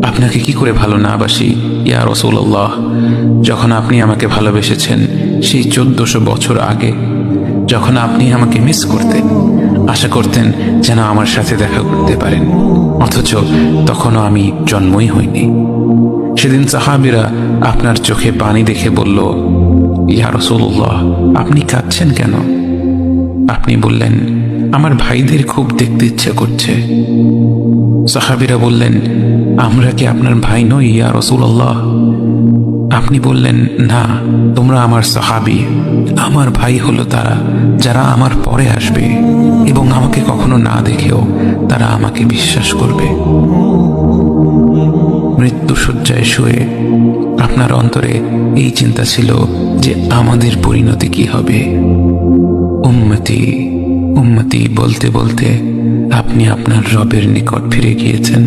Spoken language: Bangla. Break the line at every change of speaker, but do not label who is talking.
আপনাকে কি করে ভালো না বাসি ইয়া রাসূলুল্লাহ। যখন আপনি আমাকে ভালোবেসেছেন সেই 1400 বছর আগে, যখন আপনি আমাকে মিস করতেন, আশা করতেন যেন আমার সাথে দেখা করতে পারেন, অথচ তখনও আমি জন্মই হইনি। সেদিন সাহাবীরা আপনার চোখে পানি দেখে বলল, ইয়া রাসূলুল্লাহ, আপনি কাঁদছেন কেন? আপনি বললেন, আমার ভাইদের খুব দেখতে ইচ্ছে করছে। সাহাবীরা বললেন, আমরা কি আপনার ভাই নই ইয়া রাসূলুল্লাহ? আপনি বললেন, না, তোমরা আমার সাহাবী। আমার ভাই হলো তারা যারা আমার পরে আসবে এবং আমাকে কখনো না দেখেও তারা আমাকে বিশ্বাস করবে। মৃত্যু শয্যায় শুয়ে আপনার অন্তরে এই চিন্তা ছিল যে আমাদের পরিণতি কি হবে। উম্মতি উম্মতি বলতে বলতে আপনি আপনার রবের নিকট ফিরে গিয়েছেন।